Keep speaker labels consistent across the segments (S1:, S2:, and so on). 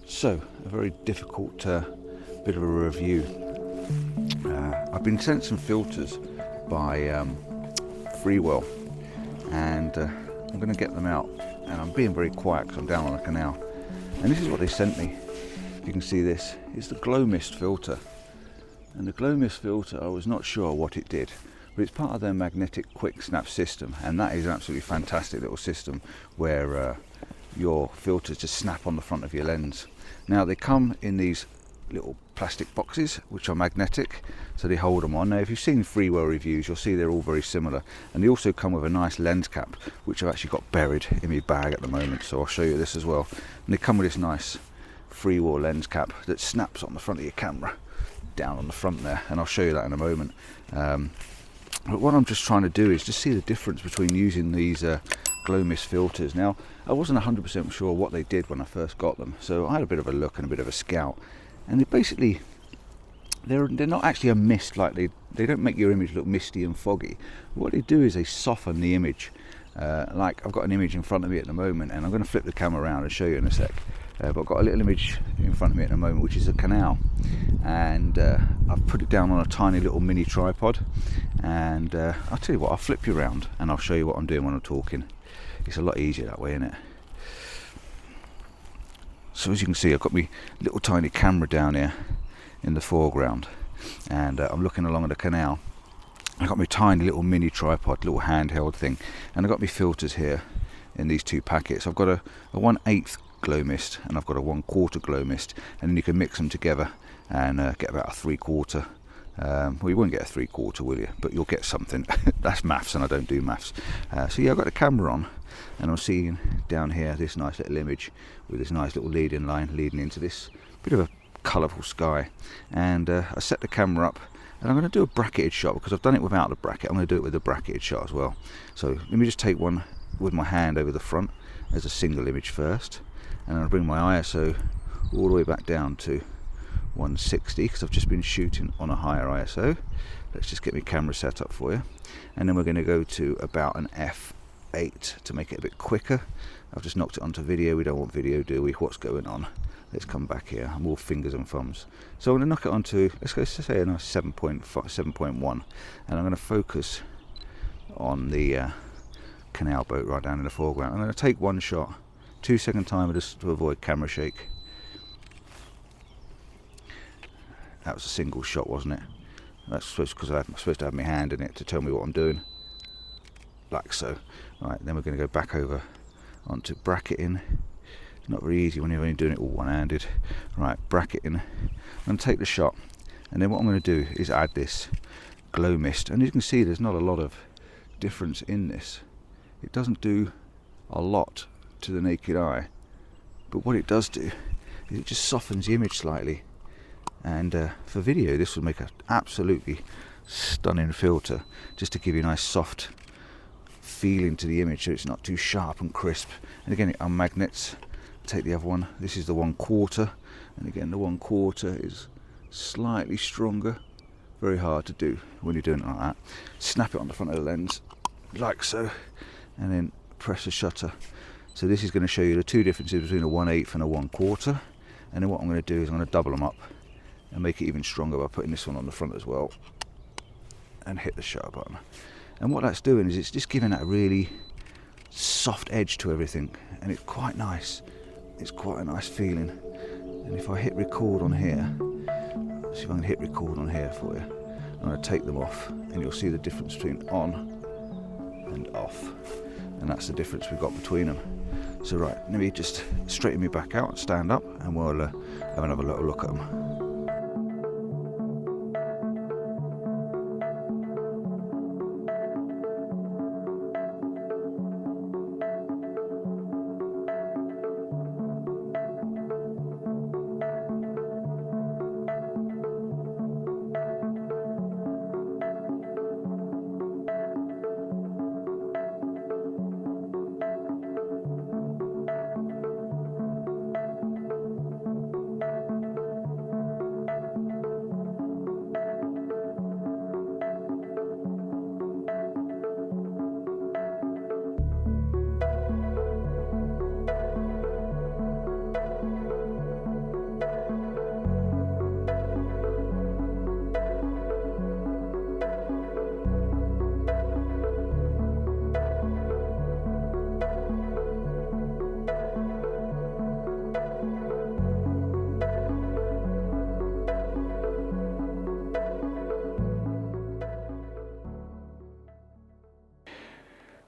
S1: So, a very difficult bit of a review. I've been sent some filters by Freewell, and I'm going to get them out, and I'm being very quiet because I'm down on the canal. And this is what they sent me. You can see this. It's the glow mist filter. And the glow mist filter, I was not sure what it did, but it's part of their magnetic quick snap system, and that is an absolutely fantastic little system where your filters just snap on the front of your lens. Now they come in these little plastic boxes which are magnetic, so they hold them on. Now if you've seen Freewell reviews, you'll see they're all very similar, and they also come with a nice lens cap which I've actually got buried in my bag at the moment, so I'll show you this as well. And they come with this nice Freewell lens cap that snaps on the front of your camera, down on the front there, and I'll show you that in a moment. But what I'm just trying to do is just see the difference between using these glow mist filters. Now I wasn't 100% sure what they did when I first got them, so I had a bit of a look and a bit of a scout, and they're not actually a mist. Like they don't make your image look misty and foggy. What they do is they soften the image. Like I've got an image in front of me at the moment, and I'm going to flip the camera around and show you in a sec. But I've got a little image in front of me at the moment which is a canal, and I've put it down on a tiny little mini tripod, and I'll tell you what, I'll flip you around and I'll show you what I'm doing when I'm talking. It's a lot easier that way, isn't it? So as you can see, I've got my little tiny camera down here in the foreground, and I'm looking along at the canal. I've got my tiny little mini tripod, little handheld thing, and I've got my filters here in these two packets. I've got a 1/8 glow mist, and I've got a 1/4 glow mist, and then you can mix them together and get about a 3/4. Well, you won't get a 3/4, will you? But you'll get something. That's maths, and I don't do maths. So yeah, I've got the camera on, and I'm seeing down here this nice little image with this nice little leading line leading into this bit of a colourful sky. And I set the camera up, and I'm going to do a bracketed shot because I've done it without the bracket. I'm going to do it with a bracketed shot as well. So let me just take one with my hand over the front as a single image first, and I'll bring my ISO all the way back down to 160 because I've just been shooting on a higher ISO. Let's just get my camera set up for you, and then we're going to go to about an f8 to make it a bit quicker. I've just knocked it onto video. We don't want video, do we? What's going on? Let's come back here. I'm all fingers and thumbs. So I'm going to knock it onto, let's say a nice 7.1, and I'm going to focus on the canal boat right down in the foreground. I'm going to take one shot, 2-second timer just to avoid camera shake. That was a single shot, wasn't it? That's supposed, because I'm supposed to have my hand in it to tell me what I'm doing, like so. Right, then we're going to go back over onto bracketing. It's not very easy when you're only doing it all one-handed. Right, bracketing. I'm going to take the shot, and then what I'm going to do is add this glow mist. And you can see there's not a lot of difference in this. It doesn't do a lot to the naked eye, but what it does do is it just softens the image slightly. And for video, this would make an absolutely stunning filter, just to give you a nice soft feeling to the image, so it's not too sharp and crisp. And again, it unmagnets. Take the other one. This is the 1/4, and again, the 1/4 is slightly stronger. Very hard to do when you're doing it like that. Snap it on the front of the lens, like so, and then press the shutter. So this is going to show you the two differences between a 1/8 and a 1/4. And then what I'm going to do is I'm going to double them up and make it even stronger by putting this one on the front as well, and hit the shutter button. And what that's doing is it's just giving that a really soft edge to everything, and it's quite nice. It's quite a nice feeling. And if I hit record on here, see if I can hit record on here for you. I'm going to take them off, and you'll see the difference between on and off, and that's the difference we've got between them. So right, let me just straighten me back out, stand up, and we'll have another little look at them.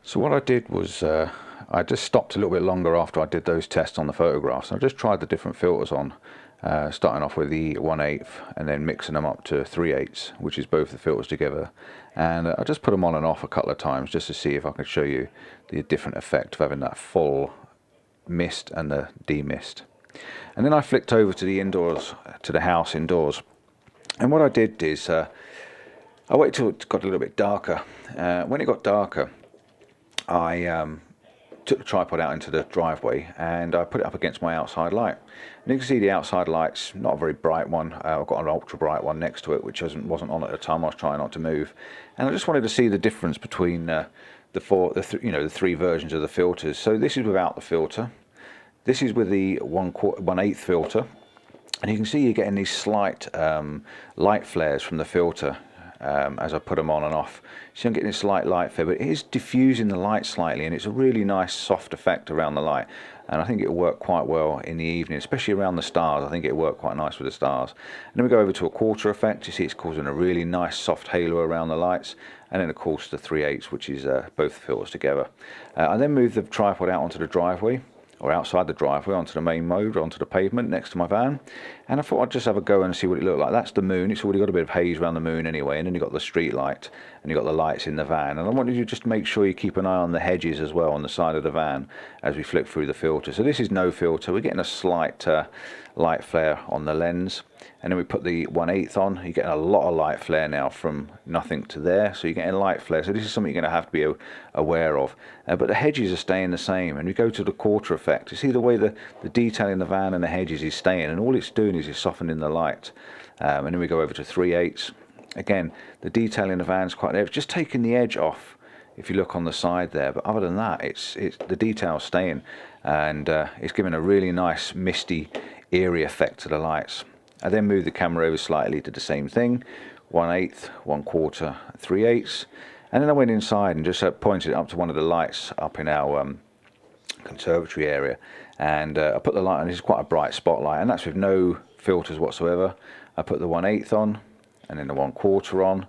S1: So what I did was I just stopped a little bit longer after I did those tests on the photographs. I just tried the different filters on, starting off with the 1/8 and then mixing them up to 3/8, which is both the filters together. And I just put them on and off a couple of times just to see if I could show you the different effect of having that full mist and the demist. And then I flicked over to the indoors, to the house indoors. And what I did is I waited till it got a little bit darker. When it got darker, I took the tripod out into the driveway and I put it up against my outside light. And you can see the outside light's not a very bright one. I've got an ultra bright one next to it, which wasn't on at the time. I was trying not to move, and I just wanted to see the difference between the three versions of the filters. So this is without the filter. This is with the 1/8 filter, and you can see you're getting these slight light flares from the filter. As I put them on and off, so I'm getting this slight light flare, but it is diffusing the light slightly, and it's a really nice soft effect around the light. And I think it'll work quite well in the evening, especially around the stars. I think it'll work quite nice with the stars. And then we go over to a quarter effect. You see it's causing a really nice soft halo around the lights. And then of course the 3/8, which is both filters together. I then moved the tripod out onto the driveway, or outside the driveway onto the main road, onto the pavement next to my van, and I thought I'd just have a go and see what it looked like. That's the moon. It's already got a bit of haze around the moon anyway, and then you've got the street light and you've got the lights in the van. And I wanted you just to make sure you keep an eye on the hedges as well on the side of the van as we flick through the filter. So this is no filter. We're getting a slight light flare on the lens, and then we put the 1/8 on. You're getting a lot of light flare now from nothing to there, so you're getting light flare. So this is something you're going to have to be aware of. But the hedges are staying the same, and we go to the quarter effect. You see the way the detail in the van and the hedges is staying, and all it's doing is it's softening the light. And then we go over to 3/8. Again, the detail in the van's quite there. It's just taking the edge off if you look on the side there, but other than that, it's the detail's staying, and it's giving a really nice misty, eerie effect to the lights. I then moved the camera over slightly, did the same thing, 1/8, 1/4, 3/8, and then I went inside and just pointed it up to one of the lights up in our conservatory area, and I put the light on. This is quite a bright spotlight, and that's with no filters whatsoever. I put the 1/8 on, and then the 1/4 on,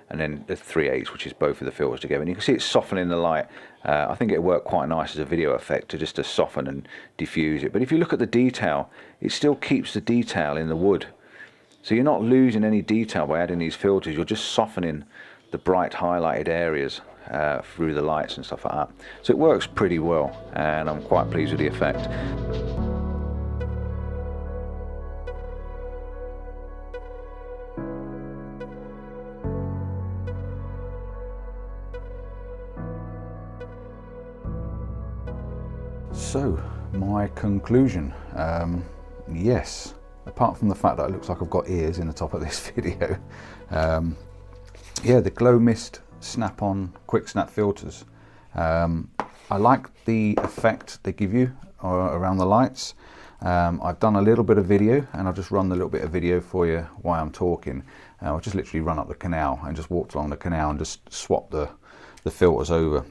S1: and then the 3/8, which is both of the filters together. And you can see it's softening the light. I think it worked quite nice as a video effect to soften and diffuse it. But if you look at the detail, it still keeps the detail in the wood. So you're not losing any detail by adding these filters. You're just softening the bright highlighted areas through the lights and stuff like that. So it works pretty well, and I'm quite pleased with the effect. So, my conclusion, yes, apart from the fact that it looks like I've got ears in the top of this video, yeah, the glow mist snap-on quick snap filters, I like the effect they give you around the lights. I've done a little bit of video, and I'll just run a little bit of video for you while I'm talking. I'll just literally run up the canal and just walked along the canal and just swapped the filters over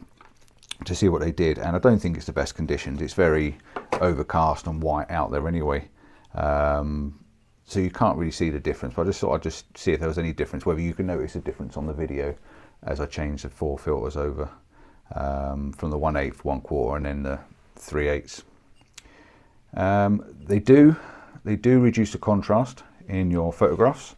S1: to see what they did, and I don't think it's the best conditions. It's very overcast and white out there anyway, so you can't really see the difference, but I just thought I'd just see if there was any difference, whether you can notice a difference on the video as I changed the 4 filters over, from the 1/8, 1/4 and then the 3/8. They do reduce the contrast in your photographs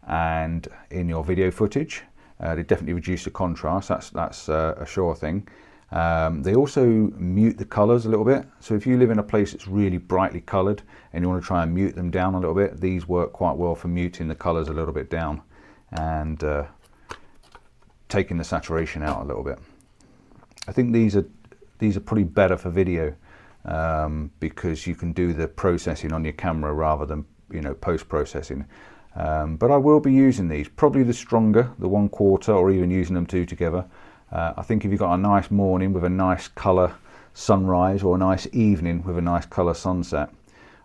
S1: and in your video footage. They definitely reduce the contrast, that's a sure thing. They also mute the colours a little bit, so if you live in a place that's really brightly coloured and you want to try and mute them down a little bit, these work quite well for muting the colours a little bit down and taking the saturation out a little bit. I think these are probably better for video, because you can do the processing on your camera rather than post-processing. But I will be using these, probably the stronger, the 1/4, or even using them 2 together. I think if you've got a nice morning with a nice colour sunrise, or a nice evening with a nice colour sunset,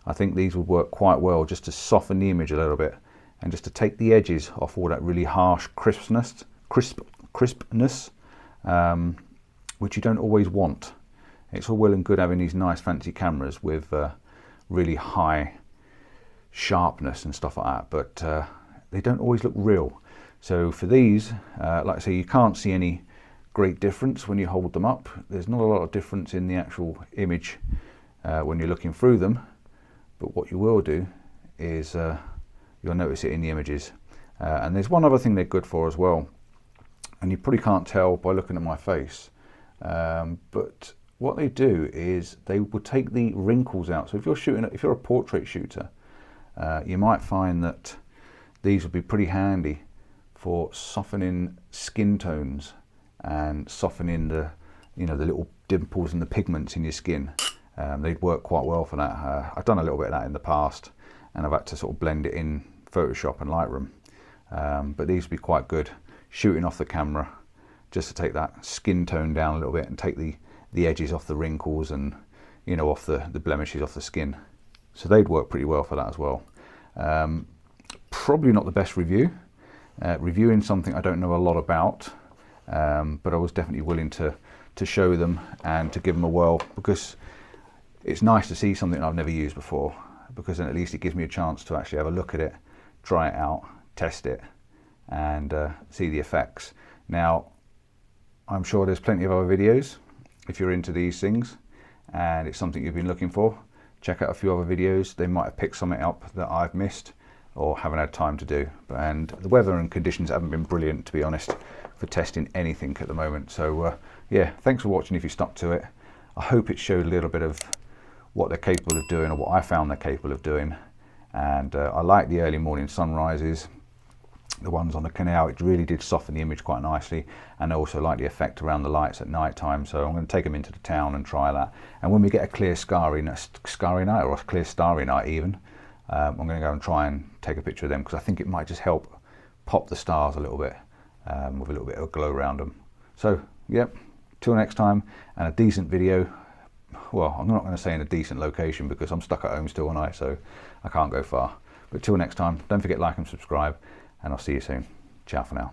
S1: I think these would work quite well just to soften the image a little bit and just to take the edges off all that really harsh crispness, which you don't always want. It's all well and good having these nice fancy cameras with really high sharpness and stuff like that, but they don't always look real. So for these, like I say, you can't see any great difference when you hold them up. There's not a lot of difference in the actual image when you're looking through them, but what you will do is you'll notice it in the images. And there's one other thing they're good for as well, and you probably can't tell by looking at my face, but what they do is they will take the wrinkles out. So if you're a portrait shooter, you might find that these would be pretty handy for softening skin tones and softening the little dimples and the pigments in your skin. They'd work quite well for that. I've done a little bit of that in the past, and I've had to sort of blend it in Photoshop and Lightroom. But these would be quite good shooting off the camera, just to take that skin tone down a little bit and take the edges off the wrinkles and off the blemishes off the skin. So they'd work pretty well for that as well. Probably not the best review. Reviewing something I don't know a lot about, but I was definitely willing to show them and to give them a whirl, because it's nice to see something I've never used before, because then at least it gives me a chance to actually have a look at it, try it out, test it, and see the effects. Now, I'm sure there's plenty of other videos if you're into these things and it's something you've been looking for. Check out a few other videos. They might have picked something up that I've missed or haven't had time to do. And the weather and conditions haven't been brilliant, to be honest, for testing anything at the moment. So yeah, thanks for watching if you stuck to it. I hope it showed a little bit of what they're capable of doing, or what I found they're capable of doing. And I like the early morning sunrises. The ones on the Canal, it really did soften the image quite nicely, and I also like the effect around the lights at night time. So I'm going to take them into the town and try that. And when we get a clear starry night, or a clear starry night even, I'm going to go and try and take a picture of them, because I think it might just help pop the stars a little bit, with a little bit of glow around them. So yep, till next time, and a decent video. Well, I'm not going to say in a decent location, because I'm stuck at home still all night, so I can't go far. But till next time, don't forget to like and subscribe, and I'll see you soon. Ciao for now.